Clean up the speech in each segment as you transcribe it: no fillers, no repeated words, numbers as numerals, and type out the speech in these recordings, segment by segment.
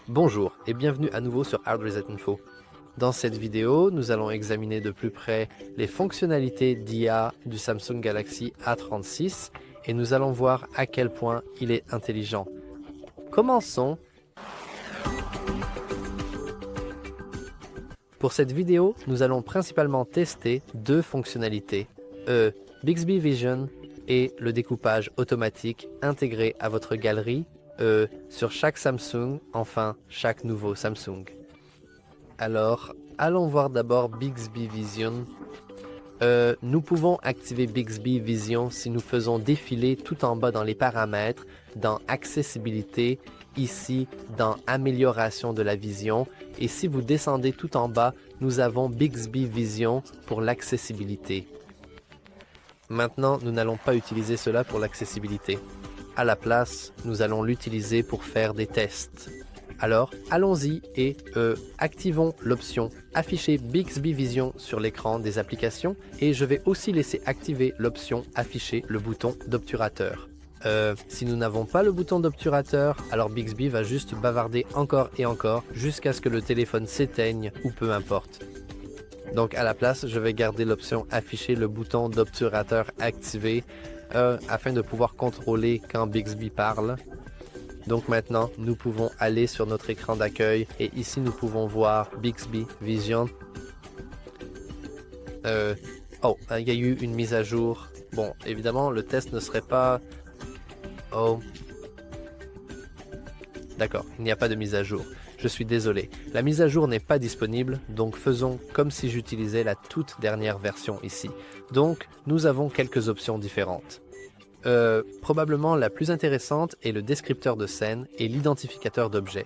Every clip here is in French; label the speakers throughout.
Speaker 1: Bonjour et bienvenue à nouveau sur Hard Reset Info. Dans cette vidéo, nous allons examiner de plus près les fonctionnalités d'IA du Samsung Galaxy A36 et nous allons voir à quel point il est intelligent. Commençons. Pour cette vidéo, nous allons principalement tester deux fonctionnalités, Bixby Vision et le découpage automatique intégré à votre galerie sur chaque Samsung, enfin chaque nouveau Samsung. Alors, allons voir d'abord Bixby Vision. Nous pouvons activer Bixby Vision si nous faisons défiler tout en bas dans les paramètres, dans Accessibilité, ici dans Amélioration de la vision, et si vous descendez tout en bas, nous avons Bixby Vision pour l'accessibilité. Maintenant, nous n'allons pas utiliser cela pour l'accessibilité. À la place, nous allons l'utiliser pour faire des tests. Alors, allons-y et activons l'option Afficher Bixby Vision sur l'écran des applications et je vais aussi laisser activer l'option Afficher le bouton d'obturateur. Si nous n'avons pas le bouton d'obturateur, alors Bixby va juste bavarder encore et encore jusqu'à ce que le téléphone s'éteigne ou peu importe. Donc à la place, je vais garder l'option Afficher le bouton d'obturateur activé afin de pouvoir contrôler quand Bixby parle. Donc maintenant, nous pouvons aller sur notre écran d'accueil et ici nous pouvons voir Bixby Vision. Oh, il y a eu une mise à jour. Bon, évidemment, le test ne serait pas... Oh. D'accord, il n'y a pas de mise à jour. Je suis désolé. La mise à jour n'est pas disponible, donc faisons comme si j'utilisais la toute dernière version ici. Donc, nous avons quelques options différentes. Probablement la plus intéressante est le descripteur de scène et l'identificateur d'objets.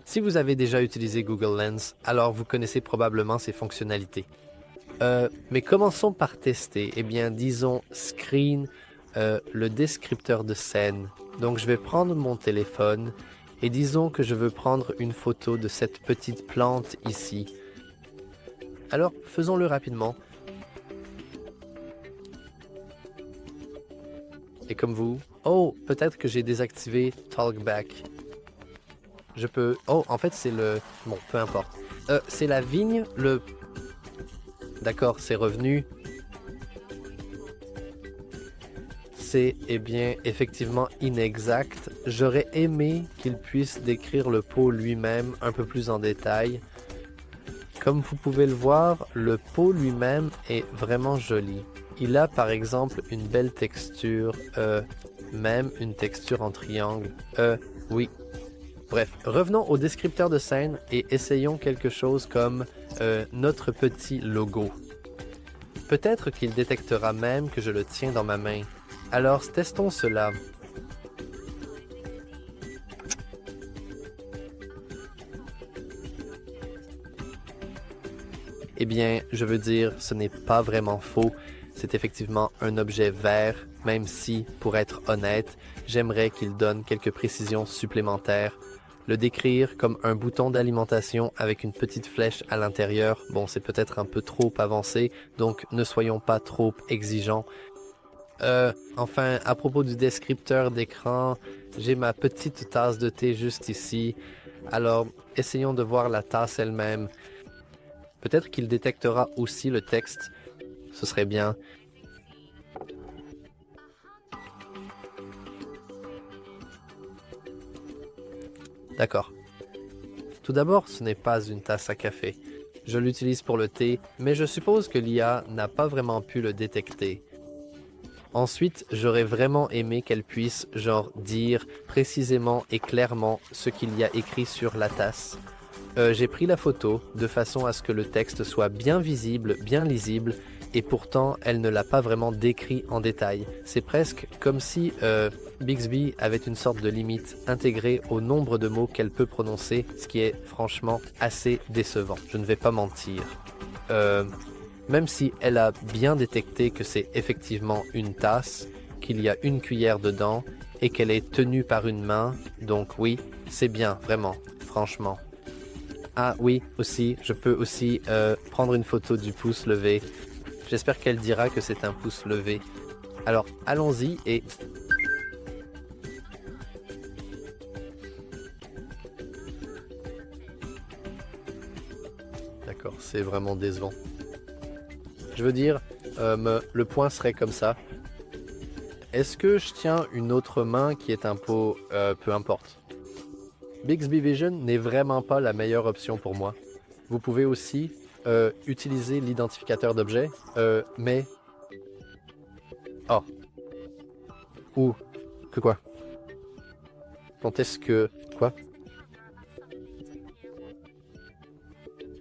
Speaker 1: Si vous avez déjà utilisé Google Lens, alors vous connaissez probablement ces fonctionnalités. Mais commençons par tester. Eh bien, disons Screen, le descripteur de scène. Donc je vais prendre mon téléphone et disons que je veux prendre une photo de cette petite plante ici. Alors, faisons-le rapidement. Et comme vous... Oh, peut-être que j'ai désactivé Talkback. Je peux... Oh, en fait, c'est le... Bon, peu importe. C'est la vigne, le... D'accord, c'est revenu. C'est, eh bien, effectivement inexact. J'aurais aimé qu'il puisse décrire le pot lui-même un peu plus en détail. Comme vous pouvez le voir, le pot lui-même est vraiment joli. Il a par exemple une belle texture, même une texture en triangle. Oui. Bref, revenons au descripteur de scène et essayons quelque chose comme notre petit logo. Peut-être qu'il détectera même que je le tiens dans ma main. Alors, testons cela. Eh bien, je veux dire, ce n'est pas vraiment faux. C'est effectivement un objet vert, même si, pour être honnête, j'aimerais qu'il donne quelques précisions supplémentaires. Le décrire comme un bouton d'alimentation avec une petite flèche à l'intérieur, bon, c'est peut-être un peu trop avancé, donc ne soyons pas trop exigeants. Enfin, à propos du descripteur d'écran, j'ai ma petite tasse de thé juste ici. Alors, essayons de voir la tasse elle-même. Peut-être qu'il détectera aussi le texte. Ce serait bien. D'accord. Tout d'abord, ce n'est pas une tasse à café. Je l'utilise pour le thé, mais je suppose que l'IA n'a pas vraiment pu le détecter. Ensuite, j'aurais vraiment aimé qu'elle puisse, genre, dire précisément et clairement ce qu'il y a écrit sur la tasse. J'ai pris la photo de façon à ce que le texte soit bien visible, bien lisible, et pourtant, elle ne l'a pas vraiment décrit en détail. C'est presque comme si Bixby avait une sorte de limite intégrée au nombre de mots qu'elle peut prononcer, ce qui est franchement assez décevant. Je ne vais pas mentir. Même si elle a bien détecté que c'est effectivement une tasse, qu'il y a une cuillère dedans et qu'elle est tenue par une main, donc oui, c'est bien, vraiment, franchement. Ah oui, aussi, je peux aussi prendre une photo du pouce levé. J'espère qu'elle dira que c'est un pouce levé. Alors, allons-y et... D'accord, c'est vraiment décevant. Je veux dire, le point serait comme ça. Est-ce que je tiens une autre main qui est un pot, peu importe. Bixby Vision n'est vraiment pas la meilleure option pour moi. Vous pouvez aussi utiliser l'identificateur d'objet, mais... Oh. Ou... Que quoi? Quand est-ce que... Quoi?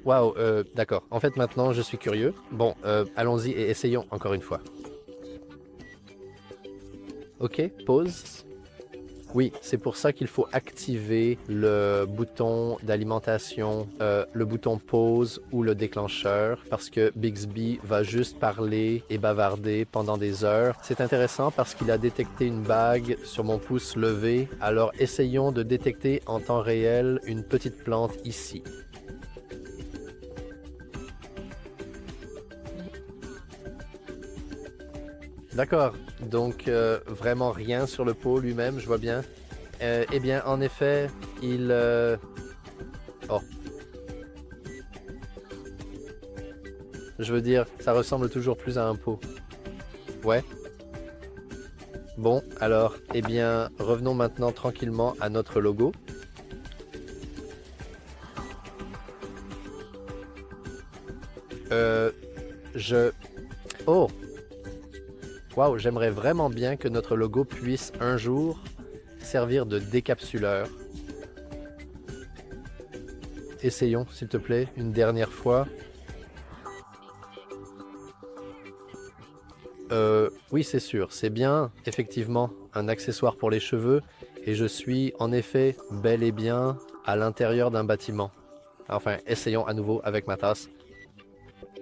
Speaker 1: Waouh, d'accord. En fait, maintenant, je suis curieux. Bon, allons-y et essayons encore une fois. Ok, pause. Oui, c'est pour ça qu'il faut activer le bouton d'alimentation, le bouton pause ou le déclencheur, parce que Bixby va juste parler et bavarder pendant des heures. C'est intéressant parce qu'il a détecté une bague sur mon pouce levé, alors essayons de détecter en temps réel une petite plante ici. D'accord, donc vraiment rien sur le pot lui-même, je vois bien. Eh bien, en effet, il... Oh. Je veux dire, ça ressemble toujours plus à un pot. Ouais. Bon, alors, eh bien, revenons maintenant tranquillement à notre logo. Oh! Waouh, j'aimerais vraiment bien que notre logo puisse un jour servir de décapsuleur. Essayons, s'il te plaît, une dernière fois. Oui, c'est sûr, c'est bien, effectivement, un accessoire pour les cheveux, et je suis, en effet, bel et bien à l'intérieur d'un bâtiment. Enfin, essayons à nouveau avec ma tasse.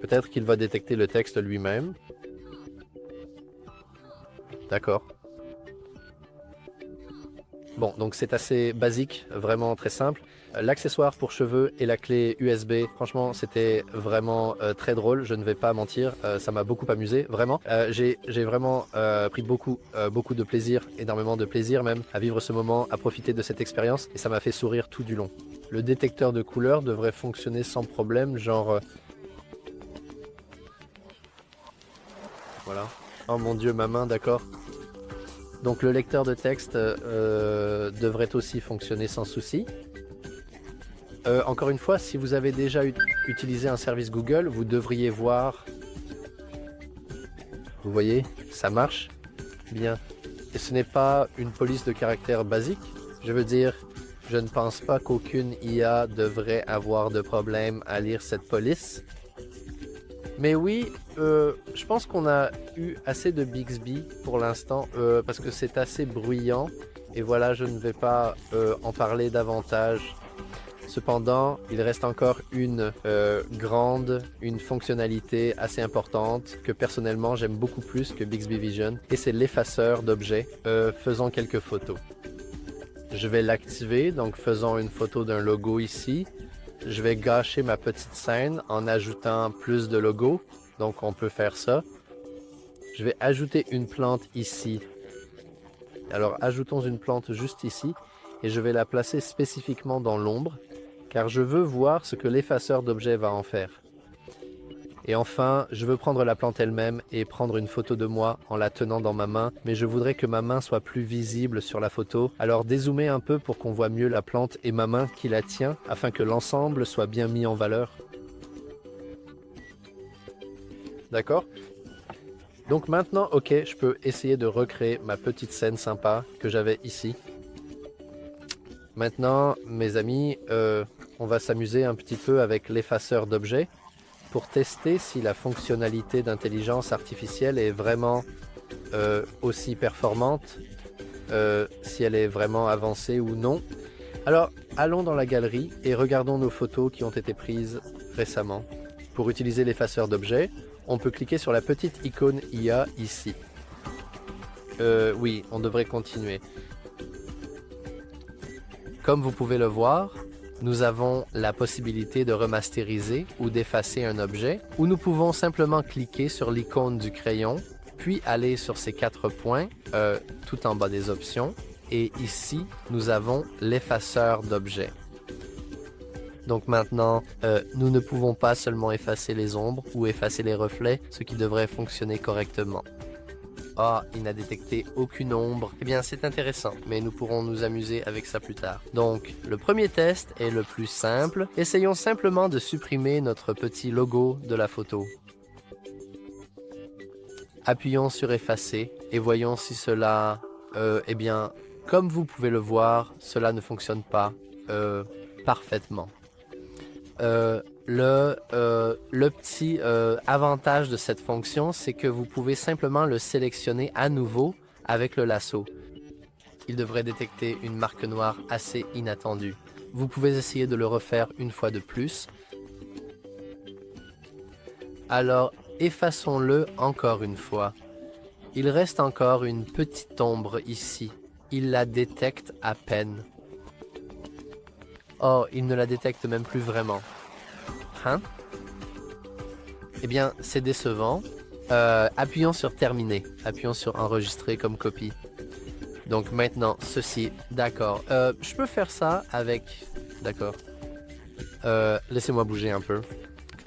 Speaker 1: Peut-être qu'il va détecter le texte lui-même. D'accord. Bon, donc c'est assez basique, vraiment très simple. L'accessoire pour cheveux et la clé USB, franchement, c'était vraiment très drôle, je ne vais pas mentir, ça m'a beaucoup amusé, vraiment. J'ai vraiment pris beaucoup de plaisir, énormément de plaisir même, à vivre ce moment, à profiter de cette expérience, et ça m'a fait sourire tout du long. Le détecteur de couleurs devrait fonctionner sans problème, genre... Voilà. Oh mon dieu, ma main, d'accord. Donc le lecteur de texte devrait aussi fonctionner sans souci. Encore une fois, si vous avez déjà utilisé un service Google, vous devriez voir... Vous voyez, ça marche bien. Et ce n'est pas une police de caractère basique. Je veux dire, je ne pense pas qu'aucune IA devrait avoir de problème à lire cette police. Mais oui, je pense qu'on a eu assez de Bixby pour l'instant, parce que c'est assez bruyant. Et voilà, je ne vais pas en parler davantage. Cependant, il reste encore une fonctionnalité assez importante que personnellement j'aime beaucoup plus que Bixby Vision, et c'est l'effaceur d'objets. Faisons quelques photos. Je vais l'activer, donc faisons une photo d'un logo ici. Je vais gâcher ma petite scène en ajoutant plus de logos, donc on peut faire ça. Je vais ajouter une plante ici. Alors ajoutons une plante juste ici, et je vais la placer spécifiquement dans l'ombre, car je veux voir ce que l'effaceur d'objets va en faire. Et enfin, je veux prendre la plante elle-même et prendre une photo de moi en la tenant dans ma main, mais je voudrais que ma main soit plus visible sur la photo. Alors dézoomez un peu pour qu'on voit mieux la plante et ma main qui la tient, afin que l'ensemble soit bien mis en valeur. D'accord? Donc maintenant, ok, je peux essayer de recréer ma petite scène sympa que j'avais ici. Maintenant, mes amis, on va s'amuser un petit peu avec l'effaceur d'objets pour tester si la fonctionnalité d'intelligence artificielle est vraiment aussi performante, si elle est vraiment avancée ou non. Alors, allons dans la galerie et regardons nos photos qui ont été prises récemment. Pour utiliser l'effaceur d'objets, on peut cliquer sur la petite icône IA ici. Oui, on devrait continuer. Comme vous pouvez le voir, nous avons la possibilité de remasteriser ou d'effacer un objet, ou nous pouvons simplement cliquer sur l'icône du crayon, puis aller sur ces 4 points, tout en bas des options, et ici, nous avons l'effaceur d'objets. Donc maintenant, nous ne pouvons pas seulement effacer les ombres ou effacer les reflets, ce qui devrait fonctionner correctement. Ah, il n'a détecté aucune ombre. Eh bien, c'est intéressant, mais nous pourrons nous amuser avec ça plus tard. Donc, le premier test est le plus simple. Essayons simplement de supprimer notre petit logo de la photo. Appuyons sur effacer et voyons si cela... eh bien, comme vous pouvez le voir, cela ne fonctionne pas parfaitement. Le petit avantage de cette fonction, c'est que vous pouvez simplement le sélectionner à nouveau avec le lasso. Il devrait détecter une marque noire assez inattendue. Vous pouvez essayer de le refaire une fois de plus. Alors, effaçons-le encore une fois. Il reste encore une petite ombre ici. Il la détecte à peine. Oh, il ne la détecte même plus vraiment. Hein? Eh bien, c'est décevant. Appuyons sur terminer. Appuyons sur enregistrer comme copie. Donc maintenant, ceci. D'accord. Je peux faire ça avec... D'accord. Laissez-moi bouger un peu.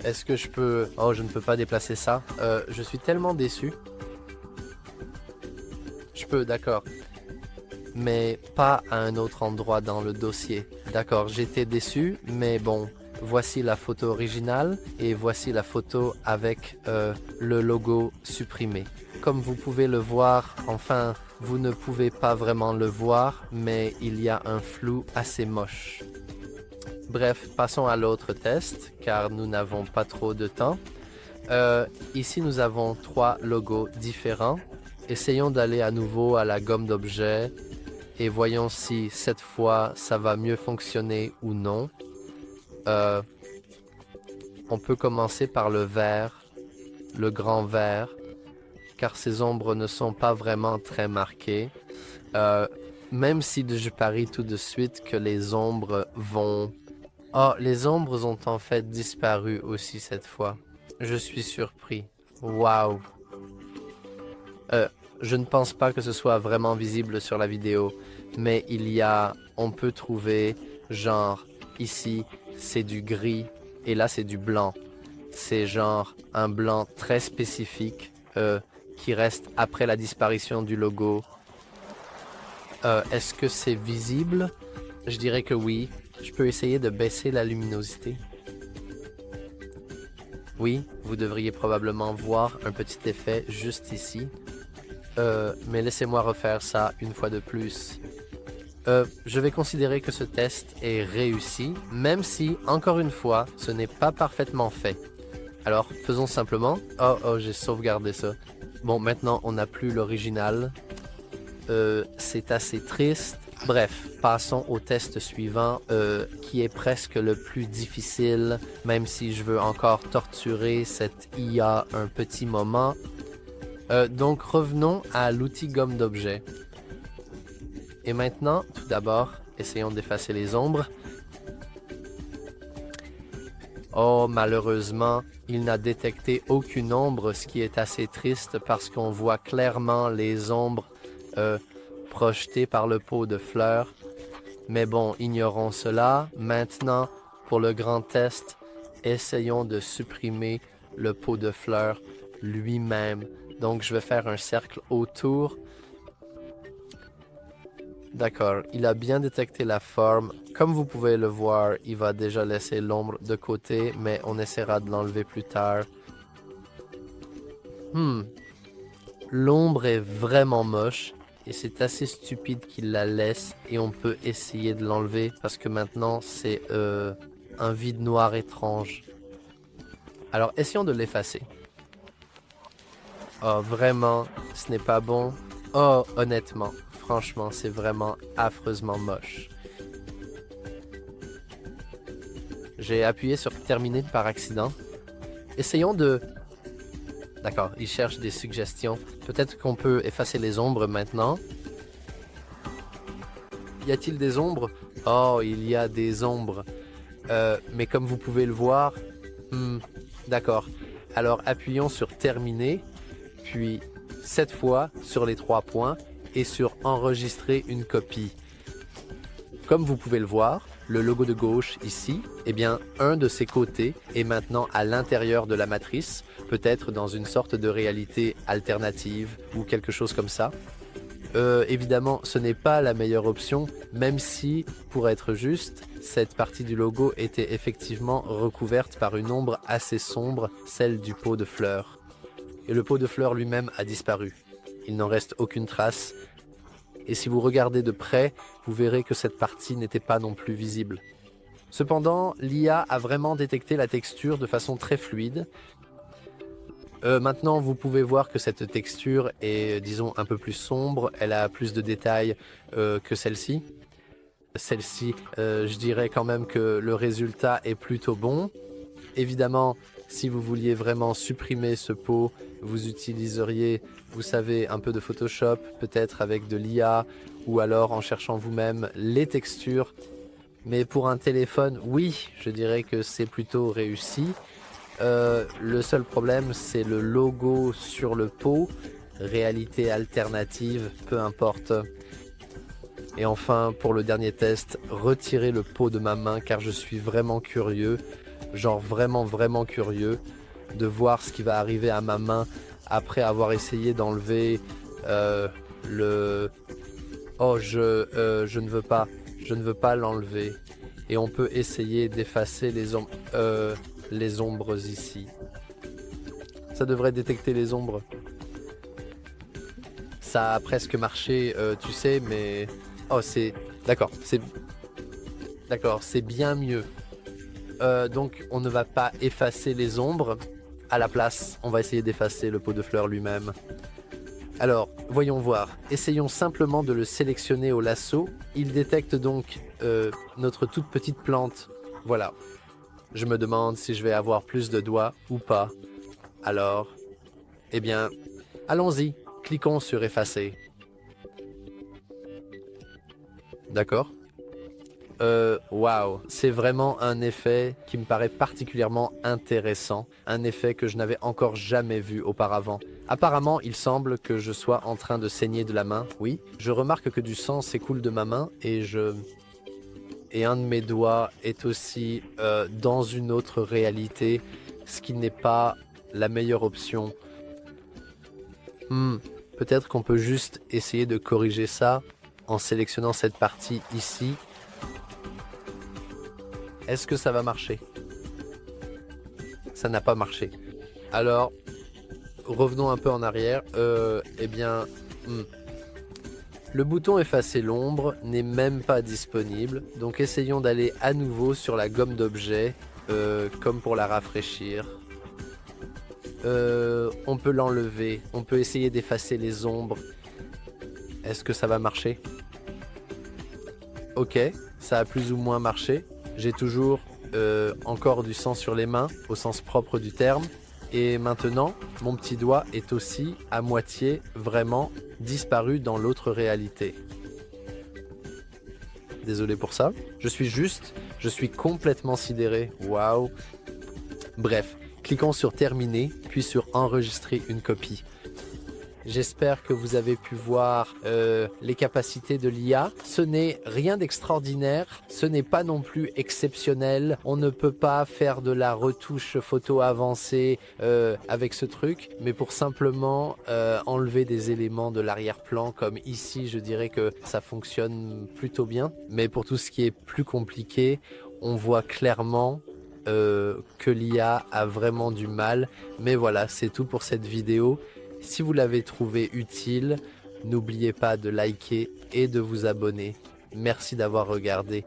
Speaker 1: Est-ce que je peux... Oh, je ne peux pas déplacer ça. Je suis tellement déçu. Je peux, d'accord. Mais pas à un autre endroit dans le dossier. D'accord, j'étais déçu, mais bon... Voici la photo originale et voici la photo avec le logo supprimé. Comme vous pouvez le voir, enfin, vous ne pouvez pas vraiment le voir, mais il y a un flou assez moche. Bref, passons à l'autre test, car nous n'avons pas trop de temps. Ici, nous avons 3 logos différents. Essayons d'aller à nouveau à la gomme d'objets et voyons si cette fois, ça va mieux fonctionner ou non. On peut commencer par le vert, le grand vert, car ces ombres ne sont pas vraiment très marquées. Même si je parie tout de suite que les ombres vont... Oh, les ombres ont en fait disparu aussi cette fois. Je suis surpris. Waouh! Je ne pense pas que ce soit vraiment visible sur la vidéo, mais on peut trouver genre ici, c'est du gris et là c'est du blanc. C'est genre un blanc très spécifique qui reste après la disparition du logo. Est-ce que c'est visible? Je dirais que oui. Je peux essayer de baisser la luminosité. Oui, vous devriez probablement voir un petit effet juste ici. Mais laissez-moi refaire ça une fois de plus. Je vais considérer que ce test est réussi, même si, encore une fois, ce n'est pas parfaitement fait. Alors, faisons simplement... Oh, j'ai sauvegardé ça. Bon, maintenant, on n'a plus l'original. C'est assez triste. Bref, passons au test suivant, qui est presque le plus difficile, même si je veux encore torturer cette IA un petit moment. Donc, revenons à l'outil gomme d'objet. Et maintenant, tout d'abord, essayons d'effacer les ombres. Oh, malheureusement, il n'a détecté aucune ombre, ce qui est assez triste parce qu'on voit clairement les ombres projetées par le pot de fleurs. Mais bon, ignorons cela. Maintenant, pour le grand test, essayons de supprimer le pot de fleurs lui-même. Donc, je vais faire un cercle autour. D'accord, il a bien détecté la forme. Comme vous pouvez le voir, il va déjà laisser l'ombre de côté, mais on essaiera de l'enlever plus tard. L'ombre est vraiment moche et c'est assez stupide qu'il la laisse et on peut essayer de l'enlever parce que maintenant c'est un vide noir étrange. Alors essayons de l'effacer. Oh, vraiment, ce n'est pas bon. Oh, honnêtement. Franchement, c'est vraiment affreusement moche. J'ai appuyé sur terminer par accident. Essayons de... D'accord, il cherche des suggestions. Peut-être qu'on peut effacer les ombres maintenant. Y a-t-il des ombres? Oh, il y a des ombres. Mais comme vous pouvez le voir... D'accord. Alors appuyons sur terminer. Puis, cette fois, sur les 3 points. Et sur enregistrer une copie. Comme vous pouvez le voir, le logo de gauche ici, eh bien un de ses côtés est maintenant à l'intérieur de la matrice, peut-être dans une sorte de réalité alternative ou quelque chose comme ça. Évidemment, ce n'est pas la meilleure option, même si, pour être juste, cette partie du logo était effectivement recouverte par une ombre assez sombre, celle du pot de fleurs. Et le pot de fleurs lui-même a disparu. Il n'en reste aucune trace. Et si vous regardez de près, vous verrez que cette partie n'était pas non plus visible. Cependant, l'IA a vraiment détecté la texture de façon très fluide. Maintenant, vous pouvez voir que cette texture est, disons, un peu plus sombre. Elle a plus de détails que celle-ci. Celle-ci, je dirais quand même que le résultat est plutôt bon. Évidemment, si vous vouliez vraiment supprimer ce pot, vous utiliseriez, vous savez, un peu de Photoshop, peut-être avec de l'IA, ou alors en cherchant vous-même les textures. Mais pour un téléphone, oui, je dirais que c'est plutôt réussi. Le seul problème, c'est le logo sur le pot. Réalité alternative, peu importe. Et enfin, pour le dernier test, retirez le pot de ma main car je suis vraiment curieux. Genre vraiment curieux de voir ce qui va arriver à ma main après avoir essayé d'enlever le... Oh, je ne veux pas l'enlever. Et on peut essayer d'effacer les ombres ici. Ça devrait détecter les ombres. Ça a presque marché, tu sais, mais... Oh, c'est... D'accord, c'est bien mieux. Donc, on ne va pas effacer les ombres. À la place, on va essayer d'effacer le pot de fleurs lui-même. Alors, voyons voir. Essayons simplement de le sélectionner au lasso. Il détecte donc notre toute petite plante. Voilà. Je me demande si je vais avoir plus de doigts ou pas. Alors, eh bien, allons-y. Cliquons sur effacer. D'accord. Waouh, c'est vraiment un effet qui me paraît particulièrement intéressant. Un effet que je n'avais encore jamais vu auparavant. Apparemment, il semble que je sois en train de saigner de la main. Oui, je remarque que du sang s'écoule de ma main et un de mes doigts est aussi dans une autre réalité, ce qui n'est pas la meilleure option. Peut-être qu'on peut juste essayer de corriger ça en sélectionnant cette partie ici. Est-ce que ça va marcher? Ça n'a pas marché. Alors, revenons un peu en arrière. Eh bien, le bouton effacer l'ombre n'est même pas disponible. Donc essayons d'aller à nouveau sur la gomme d'objet, comme pour la rafraîchir. On peut l'enlever. On peut essayer d'effacer les ombres. Est-ce que ça va marcher? Ok, ça a plus ou moins marché. J'ai toujours encore du sang sur les mains, au sens propre du terme. Et maintenant, mon petit doigt est aussi à moitié vraiment disparu dans l'autre réalité. Désolé pour ça. Je suis complètement sidéré. Waouh. Bref, cliquons sur terminer, puis sur enregistrer une copie. J'espère que vous avez pu voir les capacités de l'IA. Ce n'est rien d'extraordinaire, ce n'est pas non plus exceptionnel. On ne peut pas faire de la retouche photo avancée avec ce truc, mais pour simplement enlever des éléments de l'arrière-plan, comme ici, je dirais que ça fonctionne plutôt bien. Mais pour tout ce qui est plus compliqué, on voit clairement que l'IA a vraiment du mal. Mais voilà, c'est tout pour cette vidéo. Si vous l'avez trouvé utile, n'oubliez pas de liker et de vous abonner. Merci d'avoir regardé.